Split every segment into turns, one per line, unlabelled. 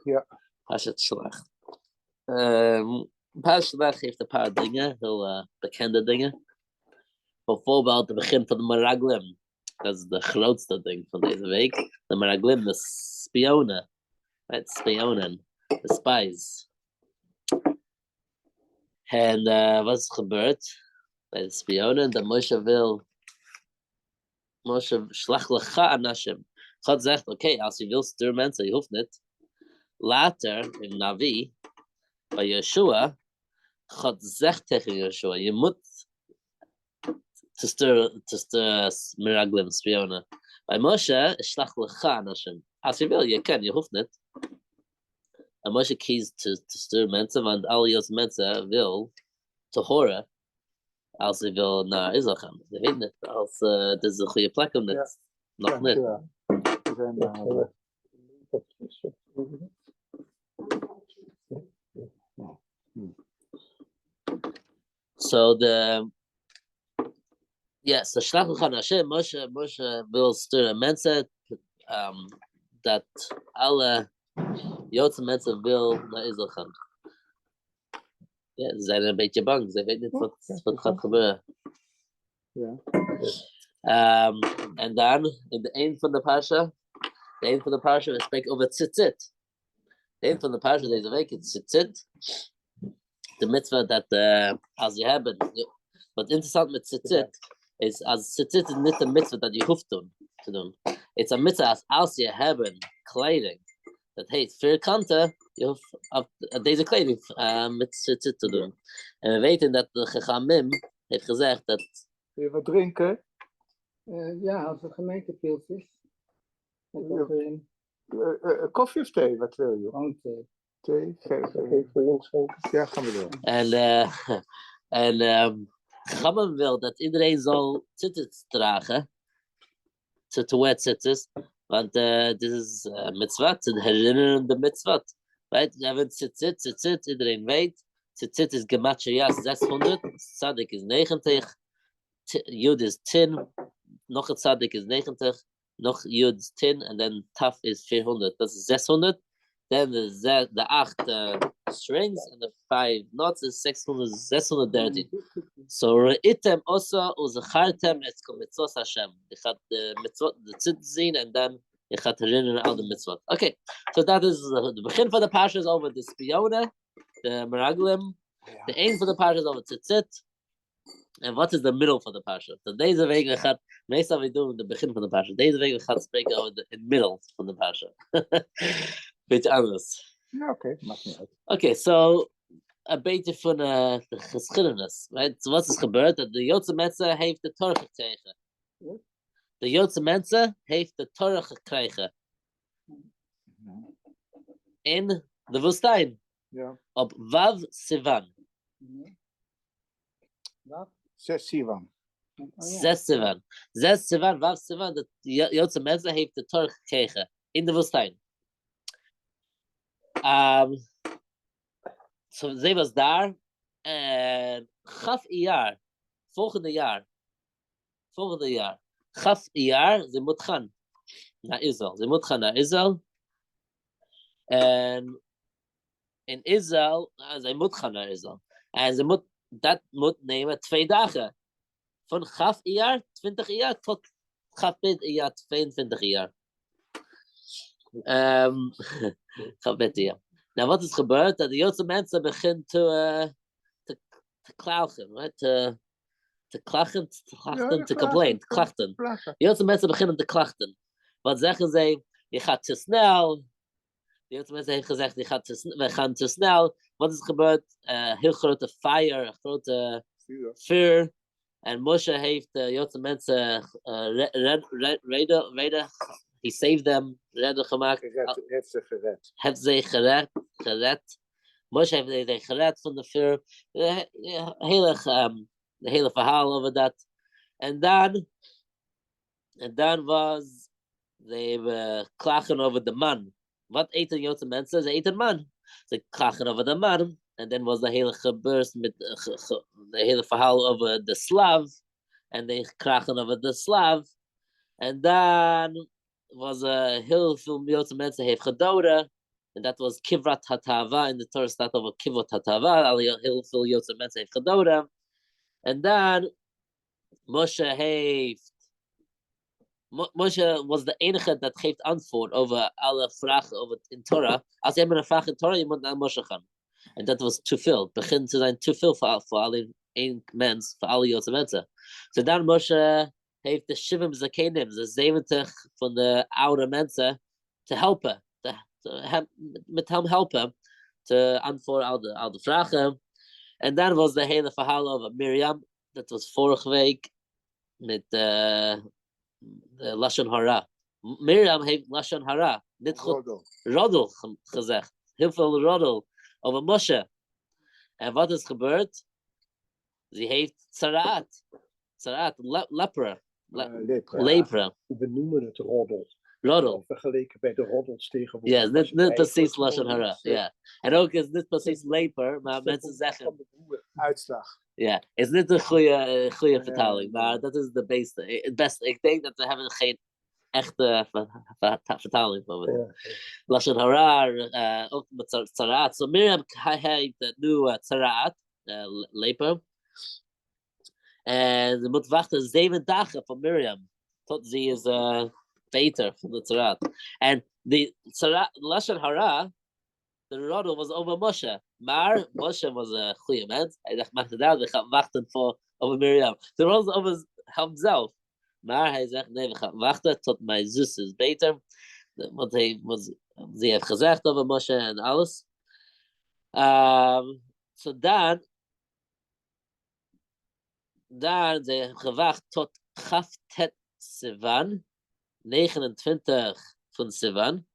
Ja.
Parshat Shlach. Parshat Shlach heeft een paar dingen, heel bekende dingen. Bijvoorbeeld het begin van de Meraglim. Dat is de grootste ding van deze week. De Meraglim, de spionen. Right? Spionen. De spies. En wat is gebeurd bij de spionen? Dat Moshe shlach lecha anashim. God zegt, oké, als je wil sturen mensen, je hoeft niet. Later, in Navi, bij Yeshua, God zegt tegen Yeshua, je moet te sturen Meraglim, spionen. Bij Moshe, shlach lecha anashim. Als je wil, je kan, je hoeft niet. En Moshe kiest te sturen mensen, want al Joodse mensen wil te horen als ze wil naar Israël gaan. Ze weten niet, als het is een goede plek om dit. Nog niet.
Ja.
So so Shlach Lecha Hashem, Moshe wil sturen mensen dat alle Joodse mensen wil naar Israël gaan. Ja, ze zijn een beetje bang. Ze weten niet wat gaat gebeuren.
Ja.
En dan, in de een van de parsha, we spreken over tzitzit. De een van de parsha deze week is tzitzit. De mitzvah dat als je hebt, wat interessant met tzitzit, is als tzitzit is niet een mitzvah dat je hoeft te doen. Het is een mitzvah als je hebt kleding. Dat heet vierkanten, je hoeft deze kleding met tzitzit te doen. En we weten dat de Chachamim heeft gezegd dat...
Wil je wat drinken?
Ja, als het gemeentepilt is.
Koffie of thee? Wat wil je?
Gewoon thee.
Thee? Geef voor je inschenken. Ja, gaan we doen.
En Chachamim wil dat iedereen zal tzitzit dragen. To wear tzitzit. Want dit is mitzvot, een herinnerende mitzvot. Right? We hebben tzitzit, iedereen weet. Tzitzit is gematria 600, tzadik is 90, Yud is 10, nog een tzadik is 90, nog Yud is 10, en dan Taf is 400. Dat is 600. Dan de 8 strings en de 5 knots is 613. So reitem osa uzachartem et mitzvot Hashem. Je gaat de tzit zien en dan je gaat herinneren aan de mitzvot. Oké, so dat is het begin van de parsha is over de spionen, de Meraglim. De een van de parsha is over tzitzit. En wat is de middel van de parsha? So deze week meestal we doen het begin van de parsha. Deze week we gaan spreken over het middel van de parsha. Beetje anders.
Ja, oké, maakt niet uit.
Oké, so een beetje van de geschiedenis. Right? So wat is gebeurd? Dat de Joodse mensen heeft de Torah gekregen. De Joodse mensen heeft de Torah gekregen. In de woestijn.
Ja.
Op Vav Sivan.
Wat?
6 Sivan.
6 Sivan. 6 Sivan, Vav Sivan. De Joodse mensen heeft de Torah gekregen. In de woestijn. So zij was daar. En gaf een jaar. Volgende jaar. Gaf een jaar. Ze moet gaan naar Israël. En in Israël. Zij moet gaan naar Israël. En dat moet nemen 2 dagen. Van gaf een jaar, 20 jaar, tot gaf een jaar, 22 jaar. Gaf jaar. Nou, wat is gebeurd? Dat de Joodse mensen beginnen te klagen, right? Te klachten, te complain, te klachten. De Joodse mensen beginnen te klachten. Wat zeggen zij? Je gaat te snel. De Joodse mensen hebben gezegd, we gaan te snel. Wat is gebeurd? Heel grote fire, grote vuur. En Moshe heeft de Joodse mensen redden. He saved them, redden gemaakt. Heeft ze gered. Moshe heeft ze gered van de vuur. De hele verhaal over dat. En dan was ze klagen over de man. Wat eten Joodse mensen? Ze eten man. Ze klagen over de man. En dan was de hele gebeurs met de hele verhaal over de slaaf. En they klagen over de slaaf. En dan was heel veel Joodse mensen heeft gedoden. and that was Kivrat Hatava in the Torah staat over Kivrat Hatava, al Hilfil Yotze Mensa heeft gedoden. And then Moshe heeft Moshe was the enige dat geeft antwoord over alle vragen over in Torah. Als je hebt een vraag in Torah, je moet naar Moshe gaan. En dat was te veel. Het begint te zijn te veel voor alleen één mens, voor alle Joodse mensen. So dan Moshe heeft de Shivim Zakenim, de 70 van de oude mensen, te helpen. Met hem helpen, te antwoorden al de vragen. En dan was de hele verhaal over Miriam. Dat was vorige week met de Lashon Hara. Miriam heeft Lashon Hara. Niet goed. Roddel gezegd. Heel veel roddel over Moshe. En wat is gebeurd? Ze heeft tzaraat. Tzaraat, lepra. Lepra.
We noemen het roddel.
Roddel.
Vergeleken bij de roddels tegenwoordig.
Ja, niet precies Lashon Hara. Ja. En ook is niet precies leper, maar mensen zeggen...
Uitslag.
Ja, is niet een goede vertaling, maar dat is de beste. Het beste. Ik denk dat we hebben geen echte vertaling van het. Lashon Hara, ook met tzaraat. So Miriam heeft nu tzaraat, leper. En ze moet wachten 7 dagen van Miriam, tot ze is beter van de tzaraat. En de Lashon Hara, de roddel was over Moshe. Maar Moshe was een goede mens. Hij dacht, maak het uit, we gaan wachten over Miriam. De roddel was over hemzelf. Maar hij zegt, nee, we gaan wachten tot mijn zus is beter. Want ze heeft gezegd over Moshe en alles. So dan ze hebben gewacht tot Chaftet Sivan. 29 van Sivan.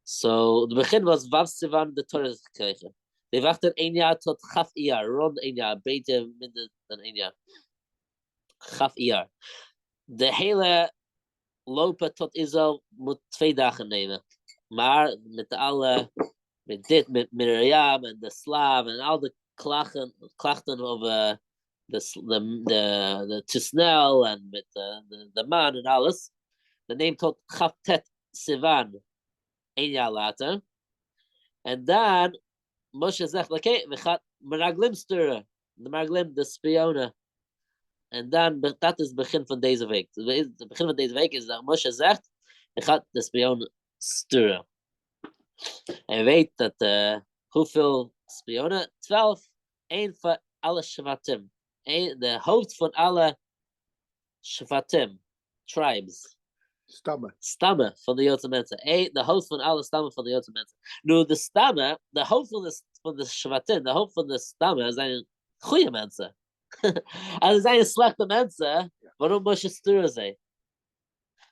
So, het begin was Vav Sivan de Torah gekregen. Ze wachten 1 jaar tot Chaf Iyar, rond 1 jaar, beter minder dan 1 jaar. Chaf Iyar. De hele lopen tot Israël moet 2 dagen nemen. Maar met Miriam en de slaaf en al de klachten over de te snel en met de man en alles. Dat neemt tot Chaftet Sivan 1 jaar later. En dan Moshe zegt, oké, we gaan Meraglim sturen. De Meraglim, de spionen. En dan, dat is het begin van deze week. Het begin van deze week is dat Moshe zegt, we gaan de spionen sturen. En je weet dat, hoeveel spionen? 12. 1 voor alle Shvatim. De hoofd van alle Shvatim. Tribes. Stammen van de Joodse mensen. De hoofd van alle stammen van de Joodse mensen. Nu, de stammen, de hoofd van de Shvatim, de hoofd van de stammen zijn goede mensen. En ze zijn slechte mensen, waarom Moshe sturen ze?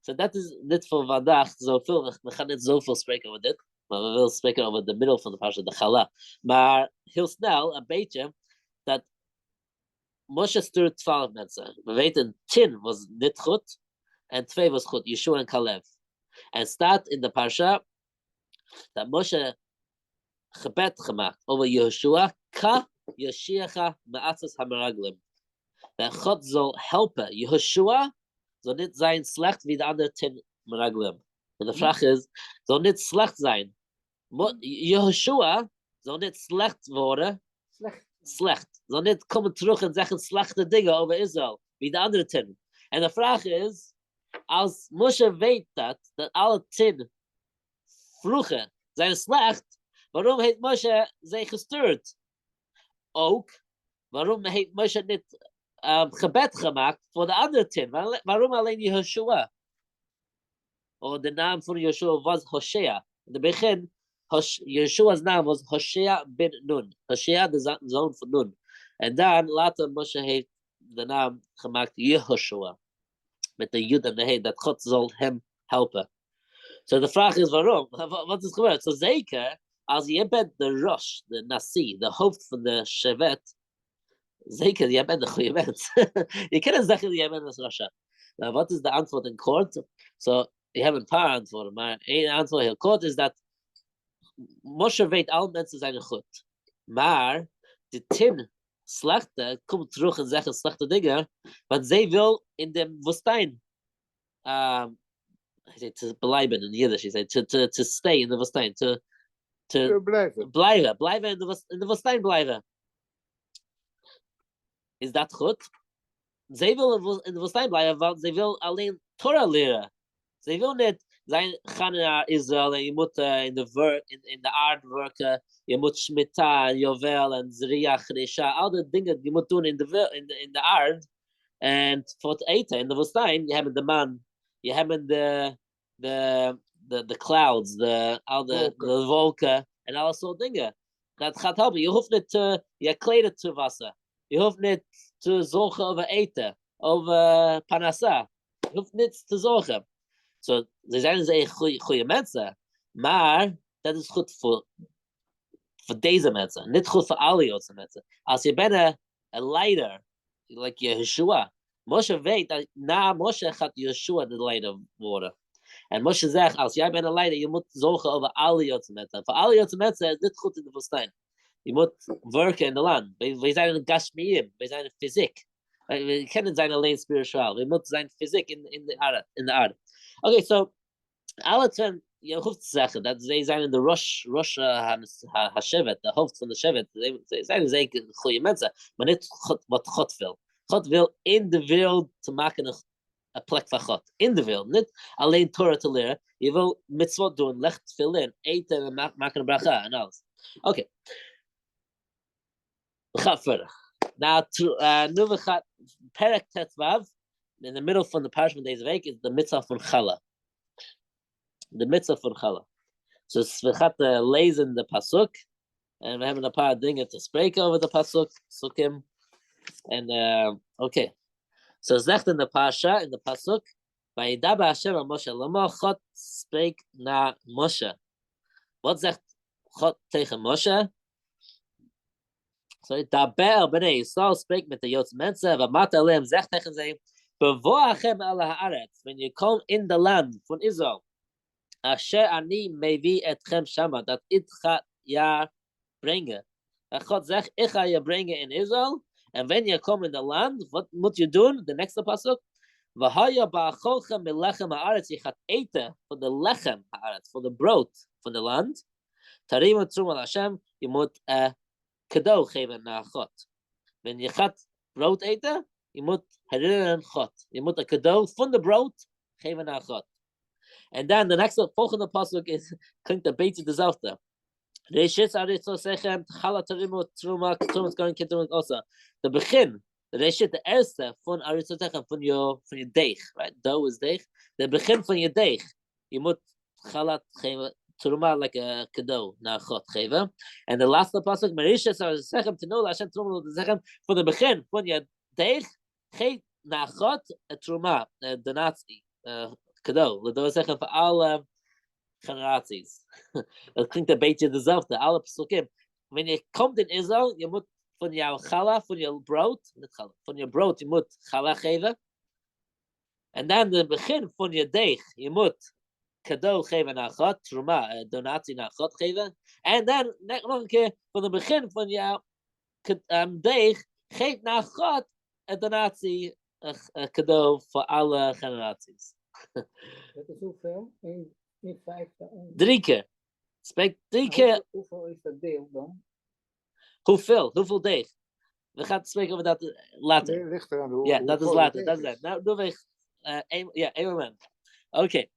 So dat is niet voor vandaag zoveel. We gaan niet zoveel spreken over dit, maar we willen spreken over de middel van de Parsha, de Chala. Maar heel snel, een beetje, dat Moshe stuurt 12 mensen. We weten, 10 was niet goed, en 2 was goed, Yeshua en Kalev. En staat in de Parsha, dat Moshe gebed gemaakt over Yeshua, ka Yeshiacha me'atzas hameraglim. Dat God zal helpen. Yeshua zal niet zijn slecht wie de andere 10 meraglim. En de vraag is, zal niet slecht zijn. Yeshua zal niet slecht worden. Slecht. Zal niet komen terug en zeggen slechte dingen over Israël, wie de andere 10. En de vraag is, als Moshe weet dat alle 10 vroeger zijn slecht, waarom heeft Moshe zij gestuurd? Ook, waarom heeft Moshe niet gebed gemaakt voor de andere 10? Waarom alleen Yeshua? De naam van Yeshua was Hoshea. In het begin, Yeshua's naam was Hoshea bin Nun. Hoshea, de zoon van Nun. En dan later Moshe heeft de naam gemaakt Yehoshua. Met de Jud en de He, dat God zal hem helpen. So de vraag is waarom? Wat is gebeurd? So zeker, als je bent de Rosh, de Nasi, de hoofd van de Shevet, zeker, jij bent een goede mens. Je kan zeggen dat jij bent een Rosh. Nou, wat is de antwoord in kort? So, je hebt een paar antwoorden, maar één antwoord heel kort is dat Moshe weet, alle mensen zijn goed. Maar de 10 slechte komen terug en zeggen slechte dingen, want zij wil in de woestijn I say to bleiben in Yiddish. He said to stay in the Woestijn, to
Blijven.
blijven in de Woestijn blijven. Is dat goed? Zij wil in de Woestijn blijven, want zij wil alleen Torah leren. Zij wil niet gaan naar Israël en je moet in de aarde werken. Je moet Shemitah, Yovel en Zriach, Resha, al die dingen je moet doen in de aarde. En voor het eten in de woestijn, je hebt de man, je hebt de clouds, al de wolken en alle soort dingen. Dat gaat helpen. Je hoeft niet je kleden te wassen. Je hoeft niet te zorgen over eten, over panasa. Je hoeft niets te zorgen. Ze zijn goede mensen, maar dat is goed voor deze mensen, niet goed voor alle Joodse mensen. Als je bent een leider, like Yeshua, Moshe weet dat na Moshe gaat Yeshua de leider worden. En Moshe zegt, als jij bent een leider, je moet zorgen over alle Joodse mensen. Voor alle Joodse mensen is dit goed in de woestijn. Je moet werken in het land. We zijn een gashmiim, we zijn fysiek. We kunnen zijn alleen spiritueel. We moeten zijn fysiek in de aarde. Oké, so alle twee, je hoeft te zeggen dat zij zijn in de Rosh Hashevet, de hoofd van de Shevet. Zij zijn zeker goede mensen, maar niet wat God wil. God wil in de wereld te maken een plek van God. In de wereld, niet alleen Torah te leren. Je wil mitzvot doen, licht veel in, eten en maken een bracha en alles. Oké. We gaan verder. Nou, nu we gaan Perek Tetvav. In de middel van de parsha van deze week is de mitzvah van Chala. De mitzvah van Chala. Dus we gaan lezen de pasuk. En we hebben een paar dingen te spreken over de pasuk. Sukim. En oké. Zo zegt in de parsha, in de pasuk. Vayidaba Hashem al Moshe. Lama God spreekt naar Moshe. Wat zegt God tegen Moshe? So, daber b'nei Yisrael spreekt met de Joodse mensen. Vamat aleim zegt tegen ze. Bevoachem al haaretz. When you come in the land van Israël. Asher ani mevi etchem shama. Dat ik ga je brengen. En God zegt, ik ga je brengen in Israël. En wanneer je komt in the land, wat moet je doen? De next pasuk. Vahaya ba'acholchem melechem haaretz. Je gaat eten voor de lechem haaretz. Voor de brood van de land. Tarim trum al Hashem. Je moet cadeau geven naar God. Wanneer je gaat brood eten, je moet herinneren aan God. Je moet een cadeau van de brood geven naar God. En dan de volgende pasuk klinkt een beetje dezelfde. Reshit aritzo sechem, chala tarimu truma, trumas koren ketumas osa. De begin, de reshit, de eerste van aritzo sechem, van je deeg. Right? Dough is deeg. De begin van je deeg. Je moet chala geven. Truma like a cadeau naar God geven. En de laatste pasuk, Marisha zou zeggen, Tenol Hashem Truma te zeggen, van het begin van je deeg, geef naar God het Truma, donatie, cadeau. Dat wil zeggen voor alle generaties. Dat klinkt een beetje dezelfde, alle pasukim. Wanneer je komt in Israël, je moet van jouw chala, van je brood, van je brood, je moet chala geven. En dan het begin van je deeg, je moet cadeau geven naar God, truma, donatie naar God geven. En dan nog een keer van het begin van jouw deeg, geef naar God een donatie, een cadeau voor alle generaties.
Dat is hoeveel? 5.
3 keer. Spreek 3 keer.
Hoeveel is dat deel dan?
Hoeveel deeg? We gaan spreken over dat later.
Nee, ligt eraan hoe.
Ja, dat is later. Dat is het. Nou, doen we één moment. Oké.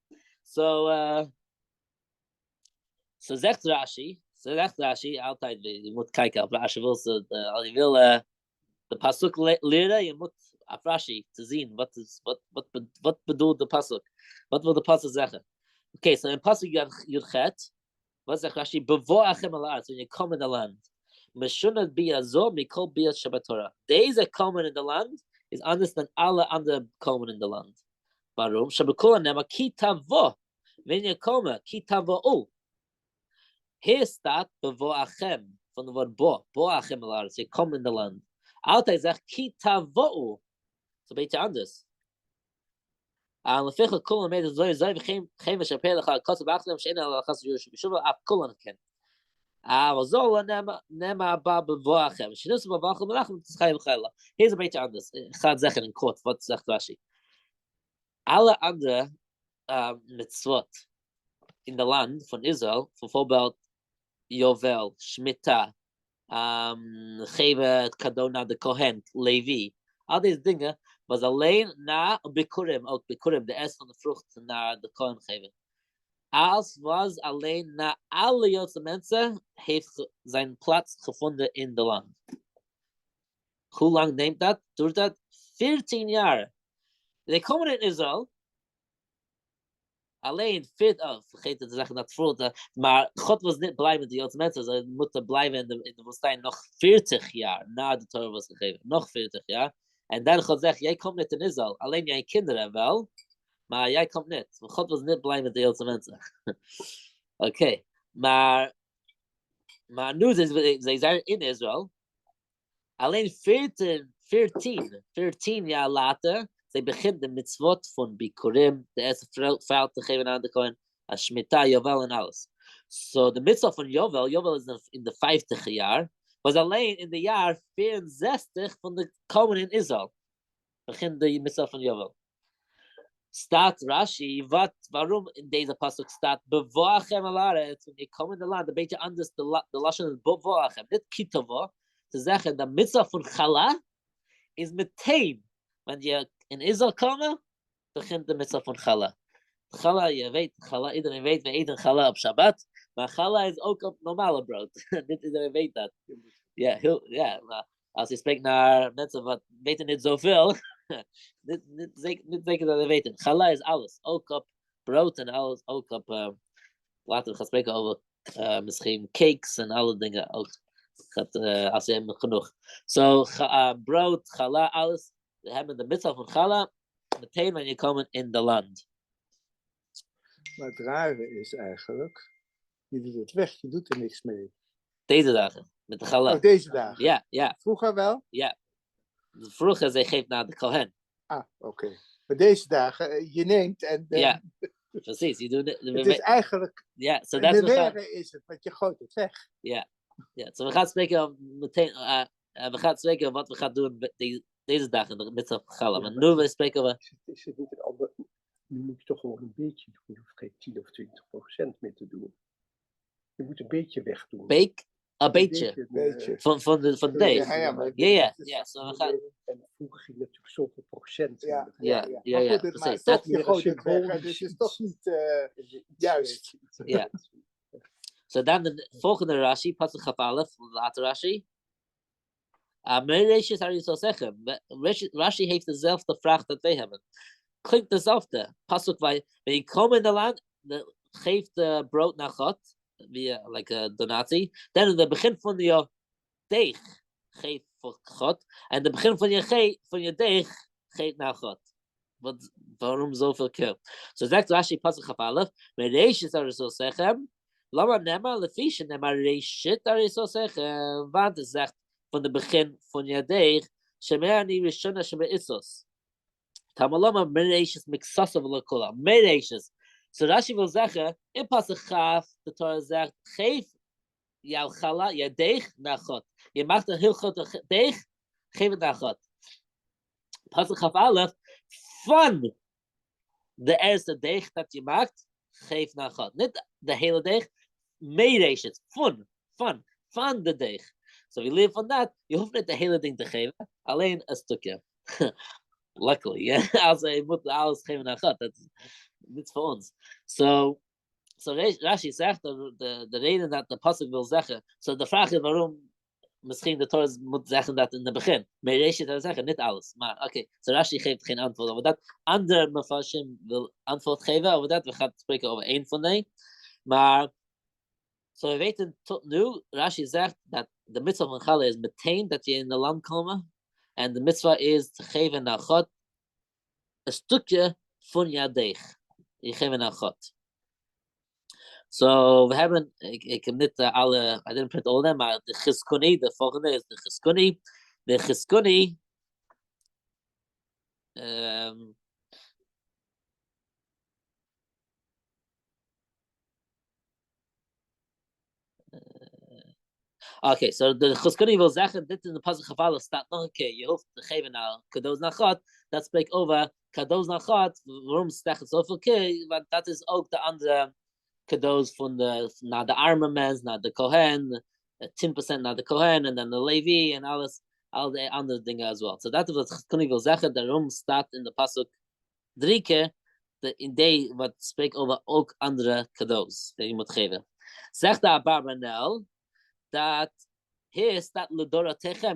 So zegt Rashi, altijd, je moet kijken op Rashi, als je wil de pasuk leren, je moet op Rashi te zien, wat bedoelt de pasuk, wat wil de pasuk zeggen. Oké, so in pasuk Yudchet, wat zegt Rashi, bevoachem al haaretz, when you come in the land, meshunat bia zo, mikol bia Shabbat Torah. Deze komen in the land is anders dan alle andere komen in the land. Waarom? Shabakula nema kitavo. Wanneer komen? Kitavo. Hier staat bevoachem van het woord bo. Boachem al haaretz. Je komt in de land. Altijd zegt kitavo. Dat is een beetje anders. Aan de fichel kolen met het zooi zooi. Geen we shapelen gaan. Kosten wachten. Geen al gaan ze Yeshua af kolen ken. Maar zo nema ba bevoachem. Shinus bevoachem melachem. Het is geen geila. Hier is een beetje anders. Ik ga het zeggen in kort. Wat zegt Rashi? Alle andere mitzvot in the land van Israël, bijvoorbeeld Yovel, Shemitah, geven het cadeau naar de Kohen, Levi. Al deze dingen was alleen na Bikurim, ook Bikurim, de eerste van de vrucht naar de Kohen geven. Als was alleen na alle Joodse mensen heeft zijn plaats gevonden in de land. Hoe lang neemt dat? Duurt dat? 14 jaar. Ze komen in Israël. Alleen, vergeet te zeggen dat vroeger, maar God was niet blij met de Joodse mensen. Ze moeten blijven in de woestijn nog 40 jaar na de Torah was gegeven. Nog 40 jaar. En dan God zegt, jij komt niet in Israël. Alleen jij kinderen wel, maar jij komt niet. God was niet blij met de Joodse mensen. Oké, maar nu zijn ze in Israël. Alleen 14 jaar later, ze begint de mitzvot van Bikurim, de eerste vrouw te geven aan de Kohen, Shemitah, Yovel en alles. So de mitzvah van Yovel is in de 50e jaar, was alleen in de jaar 64 van de Kohen in Israël. Begint de mitzvah van Yovel. Staat Rashi, waarom in deze pasuk staat, bevoachem alare, toen ik kom in de land, een beetje anders, de lashon is bevoachem, niet kitovo, te zeggen, de mitzvah van Chala is meteen, wanneer je in Israël komt, begint de mitzvah van Chala. Chala, je weet, Chala, iedereen weet, we eten Chala op Shabbat, maar Chala is ook op normale brood. Niet iedereen weet dat. Ja, maar als je spreekt naar mensen wat weten niet zoveel, niet zeker dat ze weten. Chala is alles, ook op brood en alles, ook op, laten we gaan spreken over misschien cakes en alle dingen ook. Als je hebt genoeg. Brood, chala, alles. We hebben de mitzvah van chala meteen wanneer je komt in de land.
Maar het rare is eigenlijk, je doet het weg, je doet er niks mee.
Deze dagen, met de chala.
Oh, deze dagen?
Ja.
Vroeger wel?
Ja. Vroeger, zij geeft naar de Kohen.
Oké. Maar deze dagen, je neemt en...
Ja, precies. Je doet
het is eigenlijk...
Ja,
leren is het, want je gooit het weg.
Ja. So we gaan spreken meteen... we gaan spreken wat we gaan doen deze dagen, met de chala. Maar nu we spreken over...
Is het niet een ander... Nu moet je toch gewoon een beetje doen. Je hoeft geen 10 of 20% meer te doen. Je moet een beetje wegdoen.
Een beetje. Van de deeg. Ja. So we gaan...
En vroeger ging het natuurlijk zoveel procent.
Ja, precies.
Toch, je gooit het weg. Dus het is toch niet juist.
Ja. So dan de volgende Rashi, Parshat Hashavoe'a, later Rashi. Mereishis zou je zo zeggen. Rashi heeft dezelfde vraag dat wij hebben. Klinkt dezelfde. Pasuk wanneer je komt in de land, geeft brood naar God, via like donatie. Dan in het begin van je deeg, geef voor God. En in het begin van je deeg, geef naar God. Waarom zoveel keer? Zo zegt Rashi Parshat Hashavoe'a, Mereishis zou je zo zeggen. Lama nema lefische nema reishit daar is zo zeggen. Want het zegt van het begin van je deeg, Shemerani Rishona Shemer Isos. Tamalama Mereishis Mixasav Lakula. Mereishis. So Rashi wil zeggen, in Pasuk Chaf, de Torah zegt, geef jouw chala, je deeg naar God. Je maakt een heel grote deeg, geef het naar God. Pasuk Chaf Alef, van de eerste deeg dat je maakt, geef naar God. Niet de hele deeg, mereishis, van de deeg. So we leer van dat, je hoeft niet de hele ding te geven, alleen een stukje. Luckily, als je moet alles geven naar God, dat is niet voor ons. So Rashi zegt, de reden dat de pasuk wil zeggen, de vraag is waarom misschien de Torah moet zeggen dat in het begin. Maar Rashi zou zeggen, niet alles. Maar oké, Rashi geeft geen antwoord over dat. Andere Mefarshim wil antwoord geven over dat. We gaan spreken over één van die. Maar, we weten tot nu, Rashi zegt dat de mitzvah van Chala is meteen dat je in het land komt. En de mitzvah is te geven naar God een stukje van je deeg. Je geeft naar God. We hebben, ik heb niet alle, I didn't print all them, maar de Chiskuni, de volgende is de Chiskuni. De Chiskuni, oké, de Chiskuni wil zeggen, dit in de Pasuk Hashavoe'a staat nog een keer, je hoeft te geven naar cadeaus naar God, dat spreekt over cadeaus naar God, waarom zegt het zoveel keer? Want dat is ook de andere cadeaus naar de arme mens, naar de Kohen, 10% naar de Kohen en dan de Levi en alles, al die andere dingen as well. So dat is wat ik wil zeggen, daarom staat in de pasuk 3 keer de idee wat spreekt over ook andere cadeaus die je moet geven. Zegt de Abarbanel dat hier staat Beha'alotecha,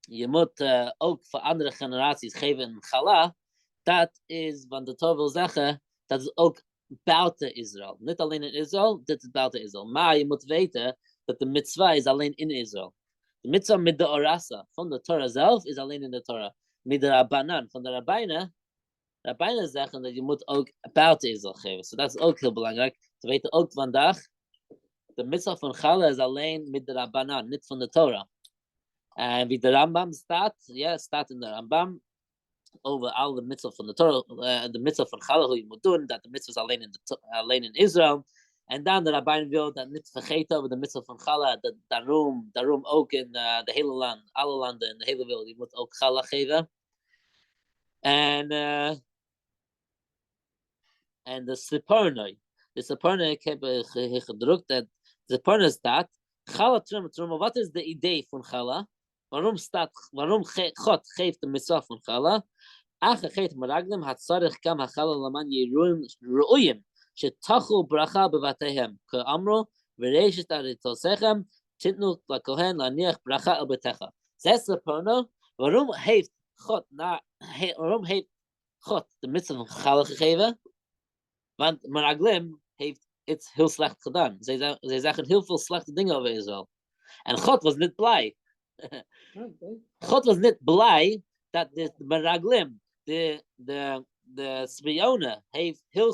je moet ook voor andere generaties geven een chala. Dat is, want de Torah wil zeggen, dat is ook buiten Israël. Niet alleen in Israël, dit is buiten Israël. Maar je moet weten dat de mitzvah is alleen in Israël. De mitzvah met de orasa van de Torah zelf is alleen in de Torah. Met de Rabbanan, van de Rabbijnen zeggen dat je moet ook buiten Israël geven. So dat is ook heel belangrijk. Te weten ook vandaag, de mitzvah van chala is alleen met de Rabbanan, niet van de Torah. En wie de Rambam staat, staat in de Rambam over al de mitzvah van de Torah, de mitzvah van chala, hoe je moet doen, dat de mitzvah is alleen in Israël. En dan de Rabbijn wil dat niet vergeten over de mitzvah van chala, dat daarom ook in de hele land, alle landen in de hele wereld, je moet ook chala geven. En de Sippornoi. De Sippornoi, ik heb gedrukt dat de Sippornoi staat, chala truma, wat is de idee van chala? Waarom God geeft de mitzvah van chala? Geeft meraglim hatzarich kam hachala laman yiruim ru'uyim shetachu bracha bevatehem ke'amro v'reishit aritosechem titnu lakohen laniach bracha al betecha. Zes Sipporno, waarom heeft God de mitzvah van chala gegeven? Want meraglim heeft het heel slecht gedaan. Zij zeggen heel veel slechte dingen over Israël. En God was niet blij. God was niet blij dat de meraglim, de spionen, heeft heel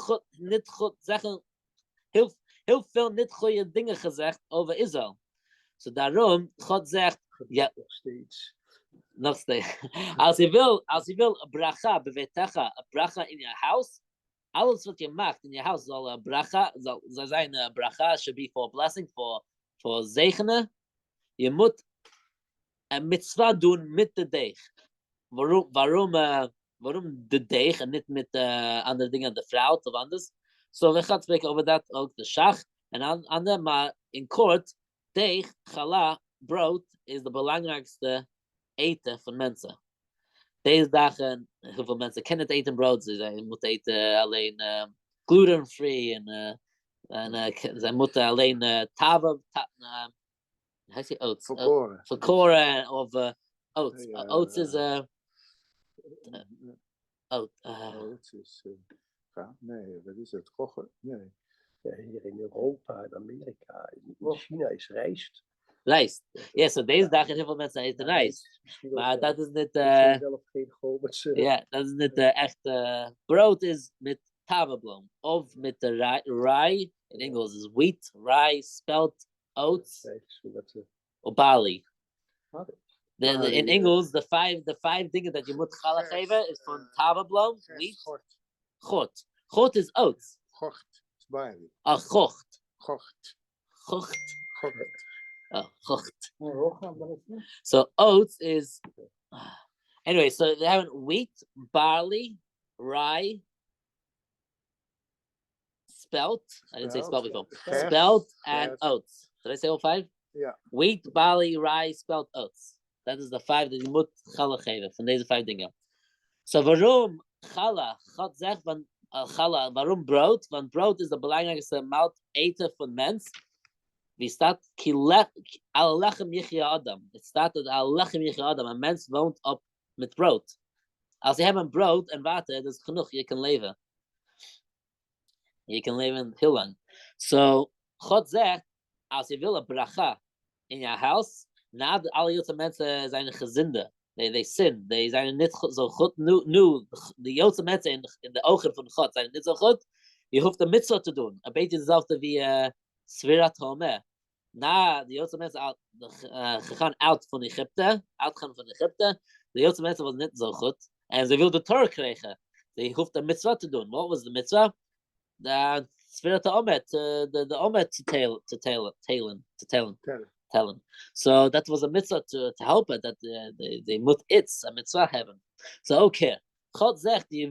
veel niet goede dingen gezegd over Israël. So daarom, God zegt, ja, nog steeds. Als je wil een bracha, bevetecha, een bracha in je huis, alles wat je maakt in je huis zal een bracha, zal zijn een bracha, should be for blessing, voor zegenen. Je moet een mitzvah doen met de deeg. Waarom de deeg en niet met andere dingen, de vrouw of anders? So we gaan spreken over dat ook, de shach en andere, maar in kort, deeg, chala, brood, is de belangrijkste eten van mensen. Deze dagen, heel veel mensen kennen het eten brood, ze moeten eten alleen gluten-free en ze moeten alleen tava, hij zegt oats. Verkoren of oats. Oats is
oats is nee, wat is het? Kochen? Nee.
Ja, hier in Europa en Amerika, in China is rijst.
Rijst. Ja, so deze dagen heel veel mensen eten rijst. Maar dat is niet. Ja, dat is niet echt. Brood is met tavabloem of met de rye. In Engels is wheat, rye, spelt, oats. Of barley. In Engels, de vijf dingen dat je moet chala geven is van tavabloem, wheat. Gort is oats.
Gort is barley.
Gort. Oh, gort. So oats is anyway. So they have wheat, barley, rye, spelt. I didn't say spelt before. Spelt and oats. Did I say all five?
Yeah.
Wheat, barley, rye, spelt, oats. That is the five that you moet chala geven van deze 5 dingen. So waarom chala? God zegt van chala. Waarom brood? Want brood is de belangrijkste maal eten van mens. Wie staat al lechem yichya adam. Het staat dat al lechem yichya adam. Een mens woont op met brood. Als je hebt een brood en water, dat is genoeg. Je kan leven. Je kan leven heel lang. So God zegt, als je wil een bracha in je huis, na alle Joodse mensen zijn gezinde. They sin. They zijn niet zo goed. Nu de Joodse mensen in de ogen van God zijn niet zo goed. Je hoeft de mitzvah te doen. Een beetje hetzelfde wie Svirat Homer. Na de Joodse mensen gegaan uitgaan van Egypte. De Joodse mensen was niet zo goed. En ze wilden de Torah krijgen. Ze hoefden de mitzvah te doen. Wat was de mitzvah? De Svirat Homer. De Omer te tellen. tellen. So that was a mitzvah to help it, that they moet iets, a mitzvah hebben. So ook hier. God zegt, je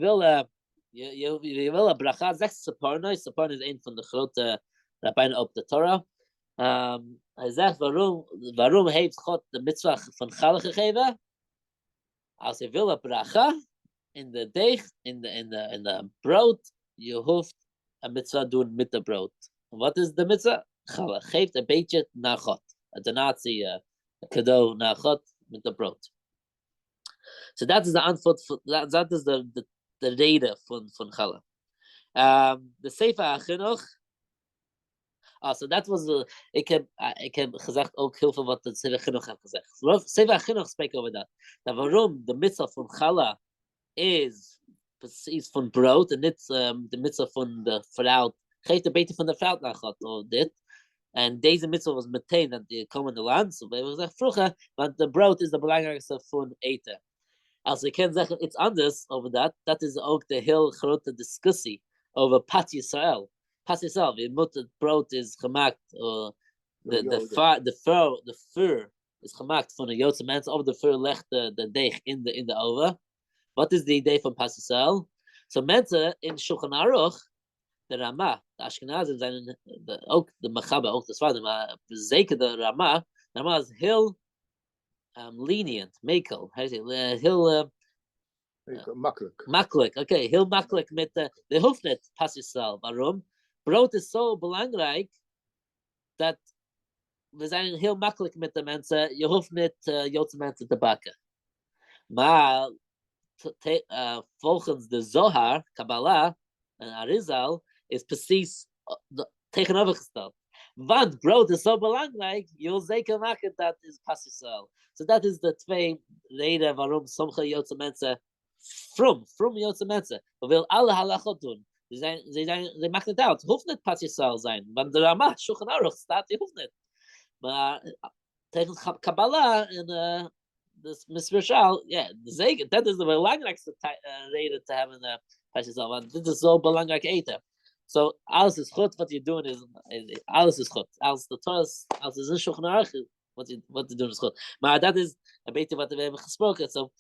wil een bracha, zegt Sivan. Sivan is een van de grote rabbijnen op de Torah. Hij zegt, waarom heeft God de mitzvah van Challah gegeven? Als je wil een bracha in de deeg, in de brood, je hoeft een mitzvah doen met de brood. Wat is de mitzvah? Challah. Geef een beetje naar God. Een donatie, cadeau naar God met de brood. So dat is de antwoord, dat is de reden van Challah. De Sefer HaChinuch. So dat was, ik heb gezegd ook heel veel wat de Sefer HaChinuch heeft gezegd. Sefer HaChinuch spreekt over dat. Dat waarom de mitzvah van Challah is precies van brood en niet de mitzvah van de vrouw. Geef een beetje van de vrouw naar God, of dit. En deze mitzvah was meteen dat die komende land. So we hebben gezegd vroeger, want de brood is de belangrijkste van eten. Als ik kan zeggen iets anders over dat is ook de heel grote discussie over Pat Yisrael. Pat Yisrael, het brood is gemaakt, de vuur is gemaakt van de Joodse mensen, of de vuur legt de deeg in de oven. Wat is de idee van Pat Yisrael? So mensen in Shulchan Aruch, de Rama, de Ashkenazim zijn ook de Mechaber, ook de Sfardim, maar zeker de Rama is heel lenient, mekel. Heel makkelijk. Oké, heel makkelijk met de hoeft niet Pas Yisrael. Waarom? Brood is zo belangrijk dat we zijn heel makkelijk met de mensen. Je hoeft niet Joodse mensen te bakken. Maar volgens de Zohar, Kabbalah en Arizal is precies tegenovergesteld. Want brood is zo belangrijk, je wil zeker maken dat is Pas Yisrael. So dat is de twee redenen waarom sommige Joodse mensen, from Joodse mensen, we willen alle halachot doen. Ze maken het uit. Het hoeft niet Pas Yisrael zijn. Want de Ramah, Shulchan Aruch staat, je hoeft niet. Maar tegen Kabbalah en de spiritueel, ja, zeker. Dat is de belangrijkste reden te hebben Pas Yisrael. Want dit is zo belangrijk eten. So alles is goed wat je doet is alles is goed. Als de Torah als is een Shulchan Aruch wat je doet is goed. Maar dat is een beetje wat we hebben gesproken. So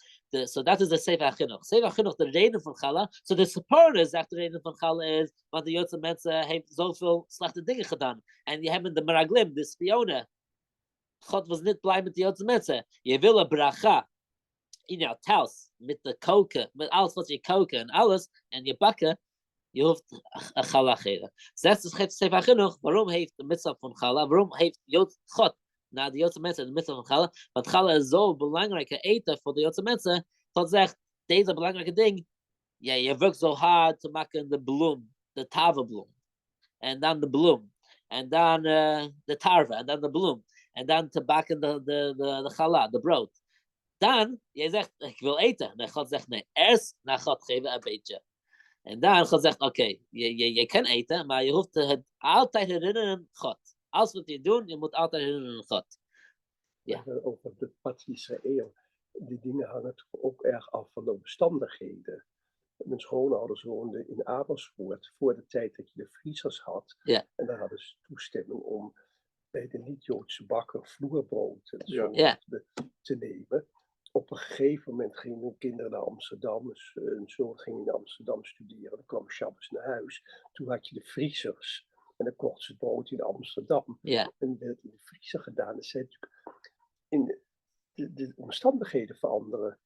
dat is de Sefer HaChinuch. Sefer HaChinuch, de reden van Challah. So de supporters zegt de reden van Challah is, want de Joodse mensen hebben zoveel slechte dingen gedaan. En die hebben de Meraglim, de spionen. God was niet blij met de Joodse mensen. Je wil een bracha in jouw thuis, met de koken, met alles wat je koken en alles, en je bakken, je hoeft een Challah geven. Zegt de Sefer HaChinuch, waarom heeft de mitzvah van Challah, waarom heeft God naar de Joodse mensen in de mitzvah van Challah, want Challah is zo belangrijke eten voor de Joodse mensen, God zegt, deze belangrijke ding, ja, je werkt zo hard te maken de bloem, de tafelbloem, en dan de bloem, en dan de tarwe, en dan de bloem, en dan te bakken de Challah, de brood. Dan, jij zegt, ik wil eten. En God zegt, nee, eerst naar God geven een beetje. En dan God zegt, oké, je kan eten, maar je hoeft het altijd herinneren God. Als wat je doet, je moet altijd herinneren God. Ja.
Over de Pat Yisrael. Die dingen hangen toch ook erg af van de omstandigheden. Mijn schoonouders woonden in Amersfoort voor de tijd dat je de vriezers had.
Ja.
En daar hadden ze toestemming om bij de niet-Joodse bakker vloerbrood en zo te nemen. Op een gegeven moment gingen mijn kinderen naar Amsterdam. Dus een zoon ging in Amsterdam studeren. Dan kwam Shabbos naar huis. Toen had je de vriezers. En dan kocht ze brood in Amsterdam.
Ja.
En werd in de vriezer gedaan. Dus in de omstandigheden veranderen.